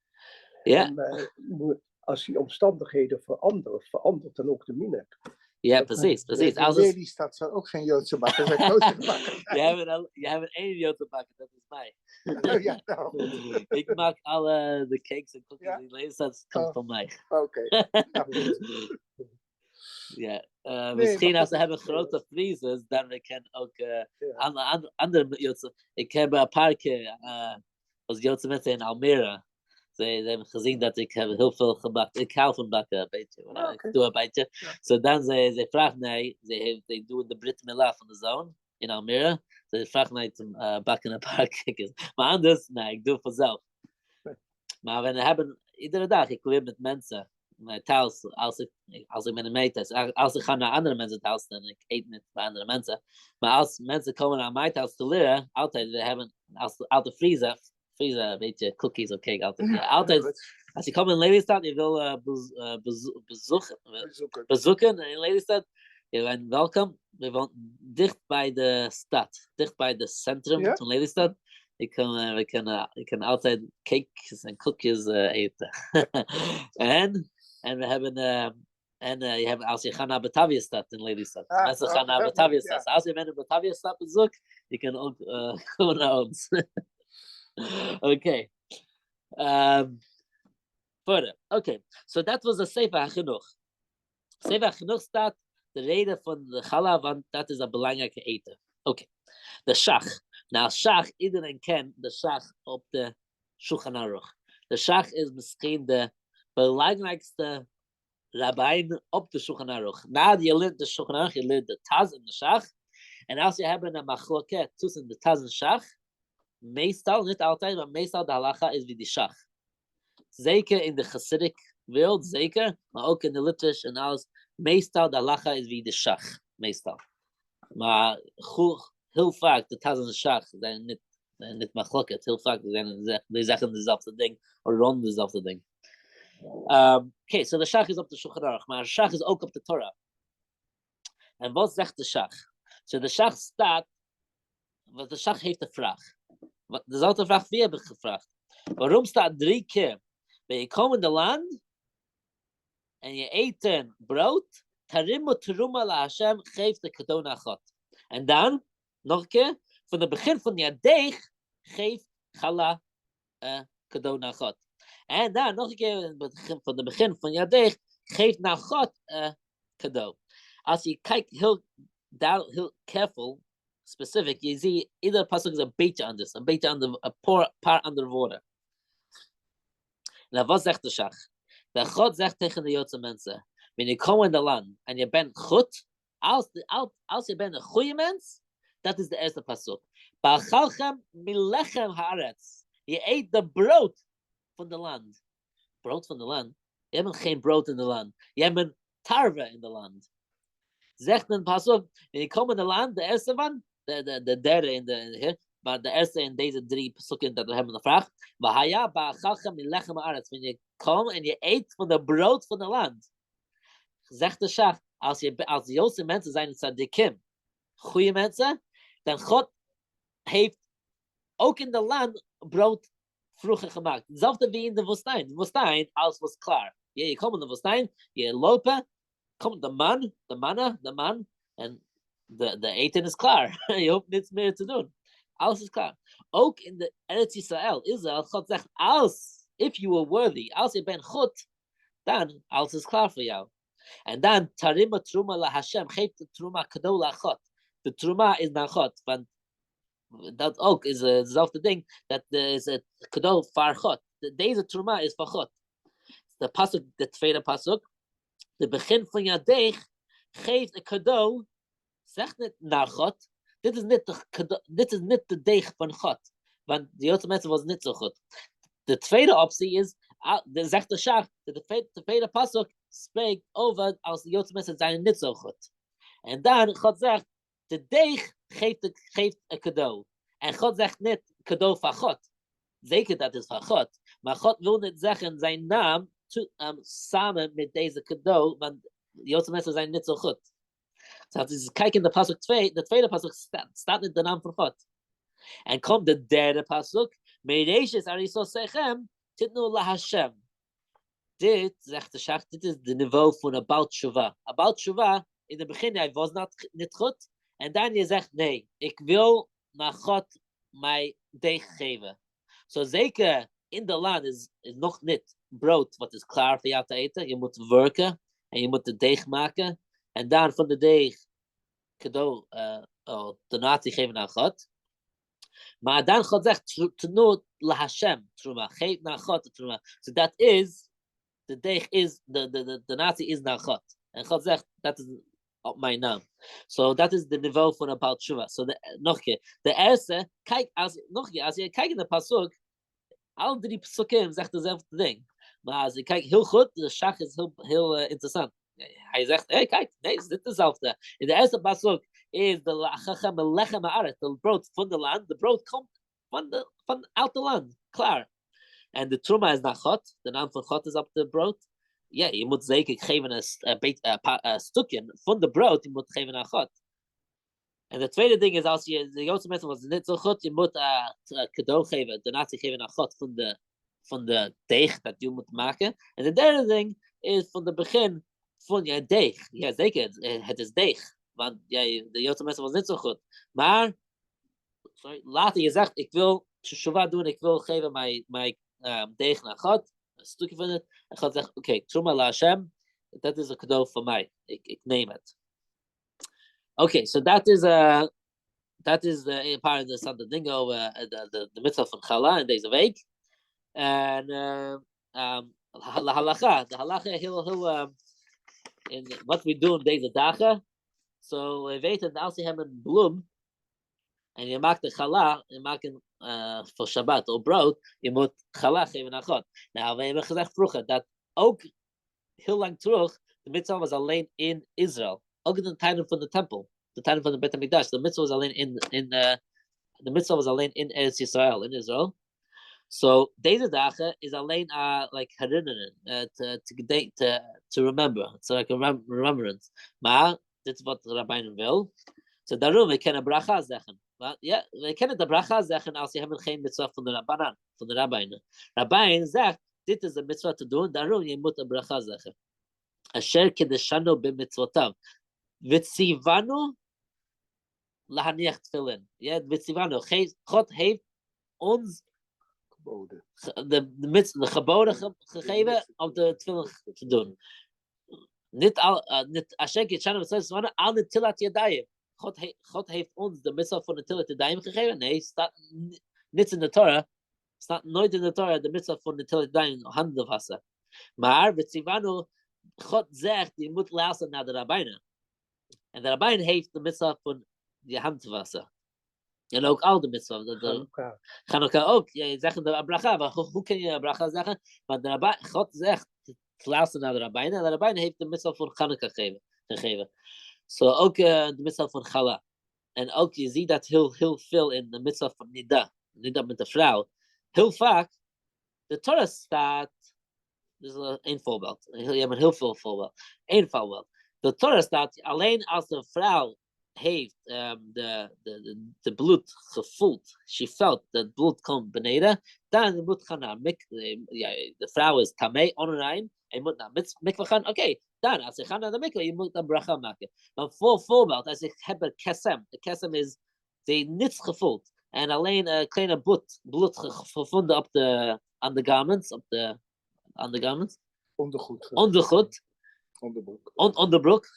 Ja.
En, als die omstandigheden veranderen, verandert dan ook de minhag.
Ja, precies.
In Lelystad zou ook geen Joodse bakker zijn.
Je hebt één Joodse bakker, dat is mij.
Ja, nou.
Ik maak alle de cakes en cookies in Lelystad, komt van mij.
Oké.
Ja, misschien als ze hebben grote vriezers, dan kan ook andere Joodse. Ik heb een paar keer als Joodse mensen in Almere. Ze hebben gezien dat ik heb heel veel gebakken. Ik hou van bakken een beetje. Ik doe een beetje. So dan ze vragen mij, ze doen de Brit Milah van de zoon in Almere. Ze vragen mij te bakken een paar cakes. Maar anders, nee, ik doe het vanzelf. Maar we hebben iedere dag, ik leer met mensen. mijn thuis, als ik met een meet is, als ik ga naar andere mensen thuis, dan ik eet niet bij andere mensen. Maar als mensen komen naar mijn thuis te leren, altijd, we hebben uit de vriezer, een beetje cookies of cake altijd. Ja, altijd, als je komt in Lelystad, je wil bezoeken in Lelystad, je bent welkom. We wonen dicht bij de stad, dicht bij het centrum van Lelystad. Ik kan altijd cakes en koekjes eten. en we hebben je hebt, als je gaat naar Bataviastad in Lelystad. Mensen gaan naar Bataviastad. Als je met een Bataviastad bezoekt, je kan ook komen naar ons. Oké. Verder. Oké. So dat was de Sefer HaChinuch. Sefer HaChinuch staat de reden van de challah, want dat is een belangrijke eten. Oké. De shach. Nou, shach, iedereen kent de shach op de Shulchan Aruch. De shach is misschien de belangrijkste rabbijn op de Shulchan Aruch. Nadat je leert de Shulchan Aruch, je leert de Taz en de shach. En als je hebt een machloket tussen de Taz en shach, meestal, niet altijd, maar meestal de halacha is wie die shach. Zeker in de Hasidic wereld, zeker, maar ook in de Litvish en alles. Meestal de halacha is wie de shach, meestal. Maar heel vaak, de Taz en de shach zijn niet machloket. Heel vaak die zeggen dezelfde ding, of rond dezelfde ding. Oké, so de shach is op de Shulchan Aruch, maar de shach is ook op de Torah. En wat zegt de shach? So de shach staat, want de shach heeft de vraag. Dezelfde vraag, wie hebben gevraagd? Waarom staat 3 keer? Ben je komen in de land en je eet brood, tarim teruma la Hashem, geeft de cadeau naar God. En dan, nog een keer, van het begin van je deeg, geeft challah cadeau naar God. En dan, nog een keer, van het begin van je deeg, geeft naar God cadeau. Als je kijkt heel careful, specific, je ziet, ieder pasuk is een beetje anders, een paar andere woorden. Nou, wat zegt de shach? Dat God zegt tegen de Joodse mensen, wanneer je komt in het land en je bent goed, als je bent een goede mens, dat is de eerste pasuk. Ba'achalchem milechem haaretz. Je eet de brood van de land. Brood van de land? Je hebt geen brood in het land. Je hebt een tarwe in het land. Zegt een pasuk, wanneer je komt in het land, de eerste van, de derde in de maar de eerste in deze 3 pasukken dat we hebben gevraagd. Wahaya ba'achalchem milechem haaretz. Wanneer je komt en je eet van de brood van het land. Zegt de shach, als de Joodse mensen zijn tzadikim, goede mensen, dan God heeft ook in de land brood vroeger gemaakt. Hetzelfde wie in de woestijn. De woestijn, alles was klaar. Je komt in de woestijn, je lopen, komt de man, en de eten is klaar. Je hoeft niets meer te doen. Alles is klaar. Ook in de Eretz Israël, God zegt, if you were worthy, als je bent goed, dan alles is klaar voor jou. En dan, tarima truma la Hashem, geef de truma cadeau la God. De truma is naar God, want dat ook is hetzelfde ding, dat is het cadeau voor God. Deze truma is voor God. De tweede pasuk, de begin van je deeg, geeft een cadeau, zegt niet naar God, dit is niet de deeg van God, want de Joodse mensen was niet zo goed. De tweede optie is, zegt de shach, de tweede pasuk spreekt over als de Joodse mensen zijn niet zo goed. En dan, God zegt, de deeg geeft een cadeau. En God zegt niet cadeau van God. Zeker dat is van God. Maar God wil niet zeggen zijn naam samen met deze cadeau, want de Joodse mensen zijn niet zo goed. Dus als je kijkt in de pasuk 2, de tweede pasuk staat niet de naam van God. En komt de derde pasuk, Mereishes Arisot Sechem, Titnu la Hashem. Dit, zegt de shach, dit is de niveau van een Baal Tshuva. Een Baal Tshuva, in het begin, hij was niet goed. En dan je zegt, nee, ik wil naar God mij deeg geven. Zo zeker, in de land is nog niet brood wat is klaar voor jou te eten. Je moet werken en je moet de deeg maken. En dan van de deeg cadeau, donatie geven naar God. Maar dan God zegt, Tnu la Hashem, truma, geef naar God de truma. So dat is, de deeg is, de donatie is naar God. En God zegt, dat is op mijn naam. So dat is de niveau van een Baal Tshuva. So nog een keer. De eerste, kijk, als je kijkt in de pasuk, alle 3 pasukim zegt dezelfde ding. Maar als ik kijk heel goed, de shach is heel interessant. Hij zegt, hey, kijk, nee, het is niet dezelfde. In de eerste pasuk is de lachachem lechem haaretz, de brood van de land. De brood komt van uit de land, klaar. En de truma is naar God. De naam van God is op de brood. Ja, je moet zeker geven een stukje van de brood. Je moet geven aan God. En de tweede ding is, als je de Joodse mensen was niet zo goed, je moet cadeau geven, donatie geven aan God van de deeg dat je moet maken. En de derde ding is van het begin van je deeg. Ja, zeker, het is deeg. Want de Joodse mensen was niet zo goed. Maar, later je zegt, ik wil Teshuvah doen, ik wil geven mijn deeg naar God. Een stukje van het. En God zegt, oké, Truma la Hashem, dat is een cadeau voor mij. Ik neem het. Okay, so that is a part of the Sunday thing over the mitzvah from Chala in deze week. And the halacha heel in what we do in deze dagen. So we weten dat als je hebt een bloem en je maakt de chala, je maakt een voor Shabbat of brood, je moet chala geven aan God. Nou, we hebben gezegd vroeger dat ook heel lang terug de mitzvah was alleen in Israël. Ook in de tijden van de tempel, de tijden van de Bet HaMikdash. De mitzvah was alleen de mitzvah was alleen in Eretz Yisrael, in Israël. So deze dagen is alleen like herinneren, to remember. It's like a remembrance. Maar dit is wat de rabbijnen wil. So daarom we kunnen bracha zeggen. Ja, we kunnen de bracha zeggen als je hebt geen mitzvah van de rabbanan, van de rabbijnen. Rabbijn zegt, dit is de mitzvah te doen, daarom je moet de bracha zeggen. Asher kedeshanu b'mitzvotav. V'tzivanu lahaniach tefillin. Ja, v'tzivanu. God heeft ons de geboden gegeven om de tefillin te doen. Niet Asher kedeshanu b'mitzvotav, al netilat yadayim. God heeft ons de mitzvah van de netilat yadayim gegeven. Nee, staat niet in de Torah. Staat nooit in de Torah de mitzvah van de netilat yadayim handen wassen. Maar v'tzivanu, God zegt, je moet luisteren naar de rabbijnen. En de rabbijn heeft de mitzvah van je hand te wassen. En ook al de mitzvah. Gaan elkaar ook. Je zegt de bracha, maar hoe kun je bracha zeggen? Maar de rabbijn, God zegt, luisteren naar de rabbijnen. En de rabbijn heeft de mitzvah van Chanukah gegeven. Zo ook de mitzvah van Chala. En ook, je ziet dat heel veel in de mitzvah van Nida. Nida met de vrouw. Heel vaak, de Torah staat. Dus één voorbeeld. Je hebt heel veel voorbeeld. Eén voorbeeld. De Torah staat alleen als de vrouw heeft de bloed gevoeld. She felt dat het bloed komt beneden. Dan moet gaan naar de vrouw is tamei, onrein. En moet naar mikvah gaan. Oké, dan als je gaat naar de mikvah, je moet een bracha maken. Maar voor voorbeeld, als ik heb een kesem. De kesem is niets gevoeld. En alleen een kleine bloed gevonden aan de garments. Undergarments? Ondergoed. Onderbroek.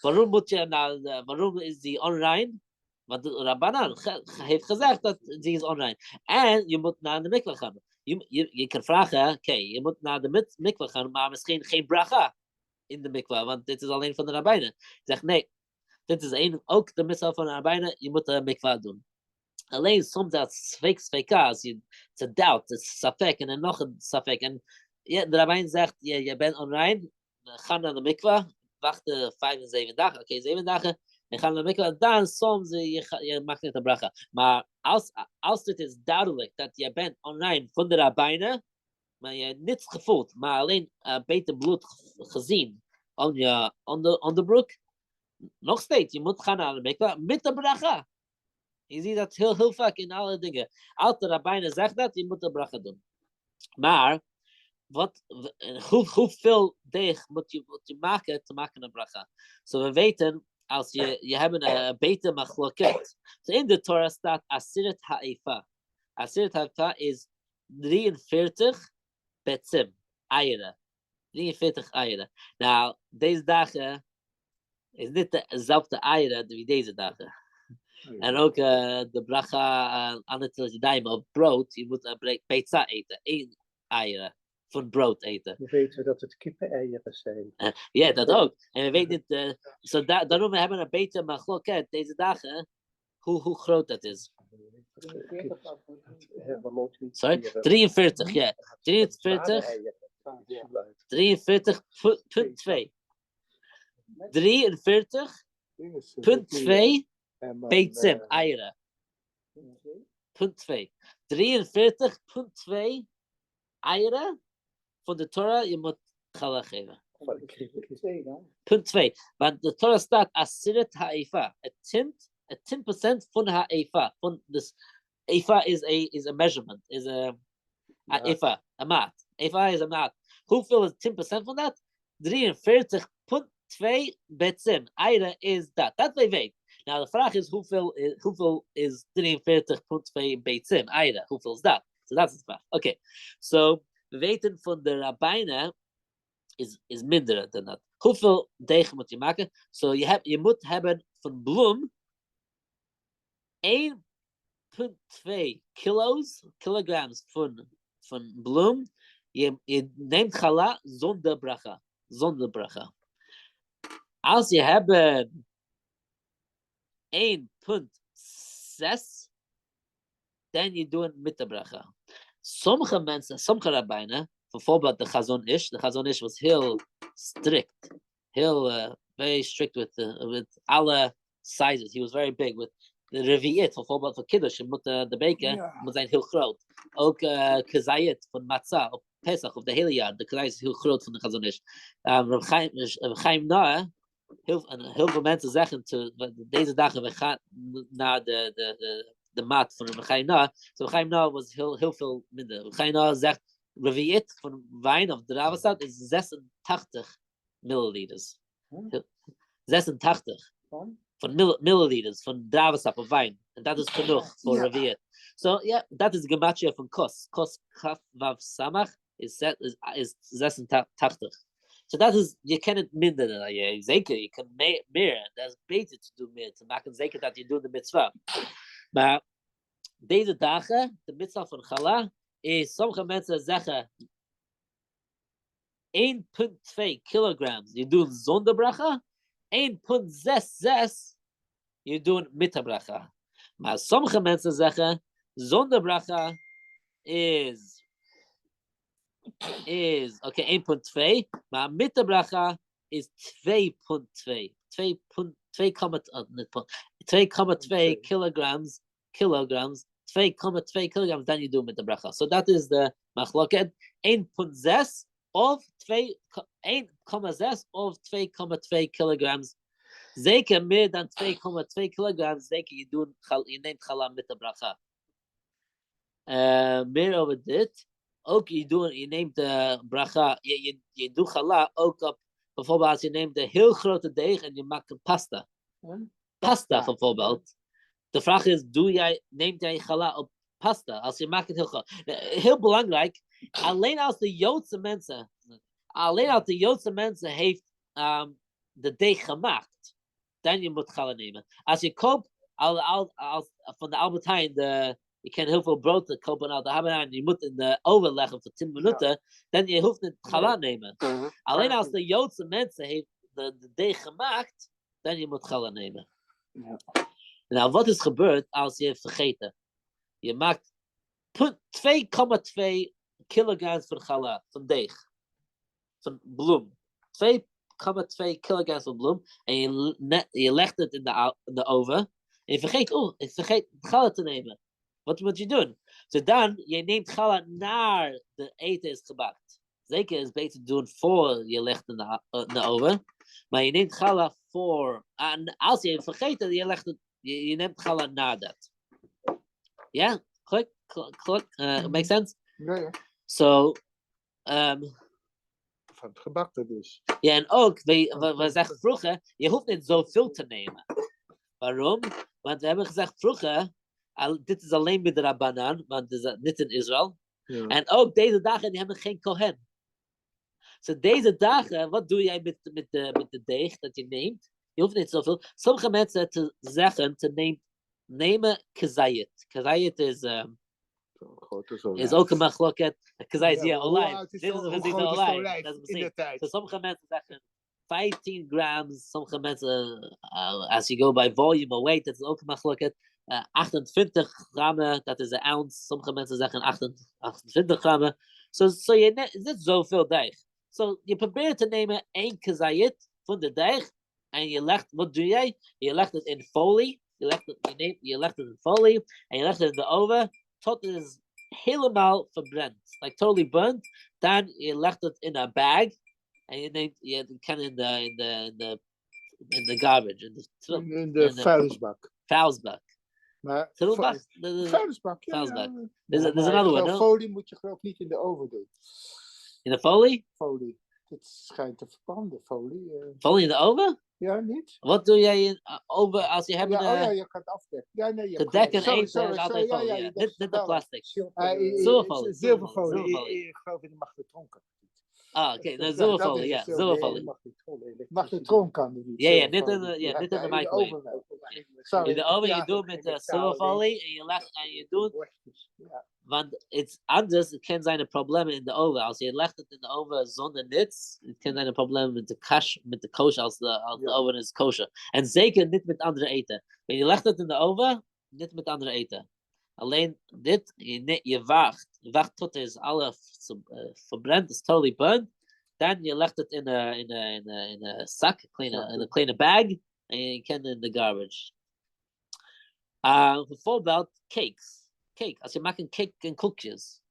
Waarom is die onrein? Want de Rabbanan heeft gezegd dat die is onrein. En je moet naar de mikvah gaan. Je kan vragen, oké, je moet naar de mikvah gaan, maar misschien geen bracha in de mikvah, want dit is alleen van de rabbijnen. Ik zeg, nee, dit is ook de mitzvah van de rabbijnen, je moet de mikvah doen. Alleen soms dat sveka, als je te doubt, het is safek en dan nog een safek. En ja, de rabbijn zegt, je bent onrein, ga naar de mikvah, wacht 5 en 7 dagen. Oké, 7 dagen, en ga naar de mikvah. Dan soms, je maakt niet een bracha. Maar als het is duidelijk dat je bent onrein van de rabbijnen, maar je hebt niets gevoeld, maar alleen beter bloed gezien aan je onderbroek, nog steeds, je moet gaan naar de mikvah met de bracha. Je ziet dat heel vaak in alle dingen. Als de rabbijnen zegt dat, je moet de bracha doen. Maar, hoeveel deeg moet je maken te maken een bracha? So we weten, als je hebt een beter machloket. So in de Torah staat Asirat Ha'efa. Asirat Ha'efa is 43 betzim, eieren. 43 eieren. Nou, deze dagen is niet dezelfde eieren wie deze dagen. En ook de bracha aan het tildijm op brood, je moet een pizza eten, 1 eieren van brood eten.
We weten dat het kippen-eieren zijn.
Ja, dat ook. En we weten, daarom hebben we een beter machloket deze dagen, hoe groot dat is.
Sorry?
43, ja. 43. 43,2. 43,2 beitzim, eieren. Punt 2. 43,2 eieren van de Torah, je moet challah geven. Punt 2. Want de Torah staat asiret ha'efa. Het 10% van ha'efa. Dus efa is a measurement, is a efa, a maat. Efa is a maat. Hoeveel is 10% van dat? 43,2 betzim. Eieren is dat. Dat wij weten. Nou, de vraag is hoeveel is 43,2 betzim? Eieren, hoeveel is dat? So dat is de vraag. Oké, so we weten van de rabbijnen is minder dan dat. Hoeveel deeg moet je maken? So je moet hebben van bloem 1,2 kilograms van bloem. Je neemt challah zonder bracha. Zonder bracha. Als je hebben 1,6, dan je doet met de bracha. Sommige mensen, sommige rabbijnen, bijvoorbeeld de Chazon Ish was heel strict, very strict with alle sizes. He was very big with de Revi'it, bijvoorbeeld voor kiddush, je moet de beker moet zijn heel groot. Ook kezayit van matzah op Pesach of de hele jaar, de kezayit is heel groot van de Chazon Ish. Rabbijn Shneur, heel veel mensen zeggen deze dagen we gaan naar de maat van Rabbijn Shneur. So Rabbijn Shneur was heel veel minder. Rabbijn Shneur zegt Revi'it van wijn of dravasat is 86 milliliters. 86 van milliliters van dravasap of wijn. En dat is genoeg voor Revi'it. So dat is gematria van kos. Kos kaf vav samach is 86. So dat is, je kan het minder dan je. Zeker, je kan meer. Dat is beter te doen meer. Te maken zeker dat je doet de mitzvah. Maar deze dagen, de mitzvah van challah, is sommige mensen zeggen 1,2 kilograms. Je doet zonder bracha. 1,66 je doet met de bracha. Maar sommige mensen zeggen zonder bracha is 1,2, maar met de bracha is 2,2. 2,2 kilograms, 2,2 kilograms dan je doet met de bracha. So dat is de machloket. 1,6 of 1,6 of 2,2 kilograms. Zeker meer dan 2,2 kilograms, zeker je neemt challah met de bracha. Meer over dit. Ook je neemt de bracha, je doet challah ook op, bijvoorbeeld als je neemt een heel grote deeg en je maakt een pasta. Pasta bijvoorbeeld. De vraag is, neemt jij challah op pasta? Als je maakt het heel groot. Heel belangrijk, alleen als de Joodse mensen heeft de deeg gemaakt, dan je moet challah nemen. Als je koopt van de Albert Heijn, je kan heel veel brood kopen uit de Haberheim, je moet in de oven leggen voor 10 minuten, dan je hoeft niet challah nemen. Alleen als de Joodse mensen heeft de deeg gemaakt, dan je moet challah nemen. Nou, wat is gebeurd als je hebt vergeten? Je maakt 2,2 kilograms van challah, van deeg, van bloem. 2,2 kilograms van bloem. En je legt het in de oven. En je vergeet, ik vergeet challah te nemen. Wat moet je doen? Dus dan, je neemt challah naar de eten is gebakt. Zeker is beter doen voor je legt in de oven. Maar je neemt challah voor. En als je vergeet het, je neemt challah na dat. Ja? Click. Make sense?
Ja.
So,
van het gebakken dus.
Ja, en ook, we zeggen vroeger, je hoeft niet zoveel te nemen. Waarom? Want we hebben gezegd vroeger, dit is alleen met de Rabbanan, want het is niet in Israël. Ja. En ook deze dagen, die hebben geen Kohen. Dus deze dagen, wat doe jij met de deeg dat je neemt? Je hoeft niet zoveel. Sommige mensen te zeggen, nemen kezayit. Kezayit is ook een machloket. Kezayit is olijf. Dit is een olijf. Dat is misschien. Dus sommige mensen zeggen 15 grams. Sommige mensen, as you go by volume or weight, dat is ook een machloket. 28 grammen, dat is een ounce. Sommige mensen zeggen 28 grammen. So je is dit zoveel deeg. So je probeert te nemen 1 kazayit van de deeg en je legt, wat doe jij? Je legt het in folie. Je legt het in folie en je legt het in de oven tot het is helemaal verbrand. Like totally burnt. Dan je legt het in een bag en je kan in de garbage.
In de vuilnisbak.
Vuilnisbak.
Maar
Vuilnisbak?
vuilnisbak, ja.
Vuilnisbak.
Ja.
There's
Maar
another one, no?
folie moet je geloof ik niet in de oven doen.
In de folie?
Folie. Het schijnt te verbranden, folie.
Folie in de oven?
Ja, niet?
Wat doe jij in oven als je hebt
je kan het afdekken. Ja, nee, je hebt
gedekt en
gewoon-
eten is altijd
ja,
folie.
je
Ja.
doet
Niet de plastic.
Zilverfolie.
Zilverfolie.
Ik geloof in de magnetron.
Oké, zilverfolie, ja, zilverfolie.
Magnetron kan er niet.
Ja, niet in de microwave.
Sorry.
In de oven, je
Ja,
doet met zilverfolie en je legt en je doet,
Ja.
want het anders, het kan zijn een probleem in de oven. Als je legt het in de oven zonder niets, het kan zijn een probleem met de kosher als de oven is kosher. En zeker niet met andere eten. Wanneer je legt het in de oven, niet met andere eten. Alleen dit, je wacht tot het is alle verbrand, is totally burnt. Dan je legt het in een zak, in een kleine bag, en je kan in de garbage. Bijvoorbeeld cakes. Als je maakt een cake en koekjes.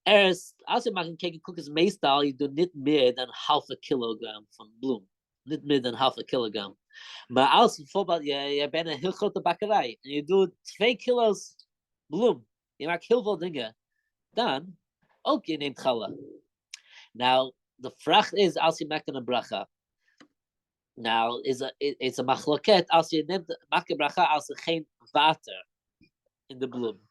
Als je maakt een cake en koekjes, meestal je doet niet meer dan halve kilogram van bloem. Niet meer dan halve kilogram. Maar als bijvoorbeeld je bent een heel grote bakkerij en je doet 2 kilo's bloem, je maakt heel veel dingen, dan ook je neemt challah. Nou, de vraag is als je maakt een bracha. Nou, is een machloket als je maakt een bracha als er geen water in de bloem.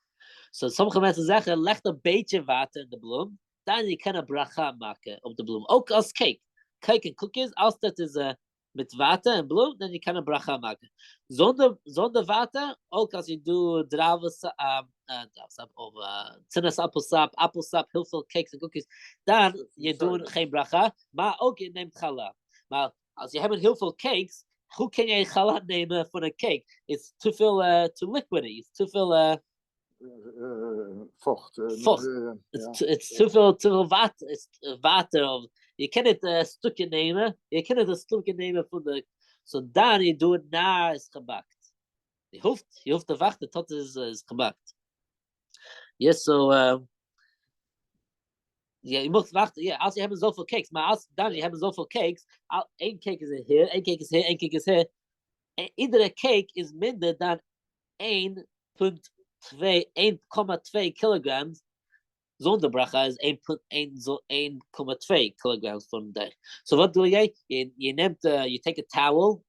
So, sommige mensen zeggen, leg een beetje water in de bloem, dan je kan een bracha maken op de bloem. Ook als cake. Cake en koekjes, als dat is met water en bloem, dan je kan een bracha maken. Zonder water, ook als je doet dravensap of appelsap, heel veel cakes en koekjes, dan je doet geen bracha, maar ook je neemt challah. Maar als je hebt heel veel cakes, hoe kan je challah nemen voor een cake? It's too veel, too liquidy, it's too veel...
vocht.
It's too veel water. Je kan het een stukje nemen. Voor de... Zodat je doet na is gebakt. Je hoeft te wachten tot het is gebakt. Yes, je moet wachten. Als je hebt zoveel cakes. Maar als dan je hebt zoveel cakes. 1 cake is hier, 1 cake is hier, 1 cake is hier. En iedere cake is minder dan 1,2 kilograms. Zonder bracha is 1,2 kilograms van de. So wat doe jij? Je neemt, je take a towel,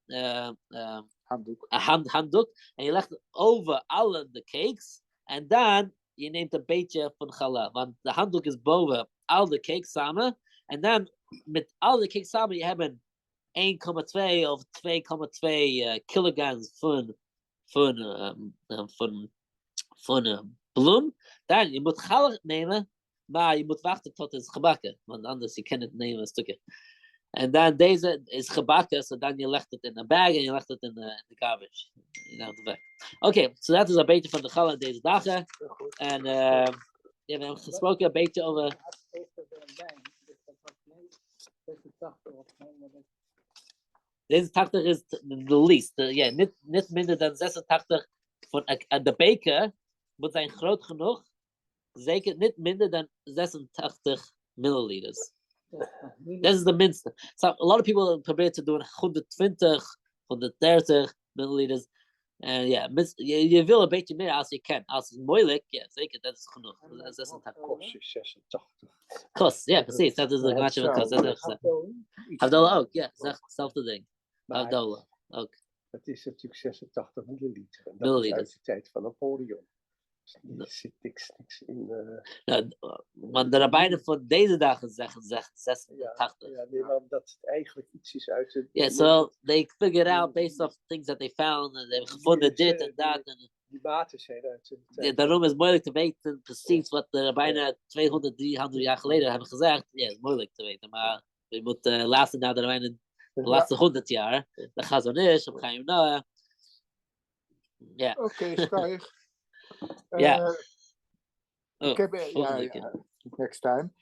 handdoek, en je legt het over alle de cakes. En dan je neemt een beetje van challah, want de handdoek is boven al de cakes samen. En dan met al de cakes samen, je hebt 1,2 of 2,2 kilograms van bloem. Dan je moet challah nemen, maar je moet wachten tot het is gebakken, want anders je kan het nemen een stukje. En dan deze is gebakken, so dan je legt het in een bag en je legt het in de garbage. Oké, so dat is een beetje van de challah deze dagen. En we hebben gesproken een beetje over... Deze 80 is de least. Niet minder dan 86 van de beker moet zijn groot genoeg. Zeker niet minder dan 86 milliliters. Dat is de minste. So, a lot of people proberen te doen 120, 130 milliliters. En je wil een beetje meer als je kan. Als het moeilijk, zeker, dat is genoeg. 86. Kost, precies. Dat is de maatje van kost. Havdalah ook, hetzelfde ding. Havdalah ook.
Het is natuurlijk 86 milliliter. En dat is uit de tijd van Napoleon. Er zit niks in.
Maar de rabbijnen van deze dagen zeggen 86.
Maar dat het eigenlijk iets is uit de...
So they figured out based off things that they found. En ze hebben gevonden dit en dat.
Die maten zijn uit de tijd.
Daarom is het moeilijk te weten precies wat de rabbijnen 200, 300 jaar geleden hebben gezegd. Het is moeilijk te weten. Maar je moet luisteren naar de rabbijnen de laatste 100 jaar. Dat gaat zo niet. Dan ga je naar.
Oké, stijg.
Ja.
Ik heb, next time.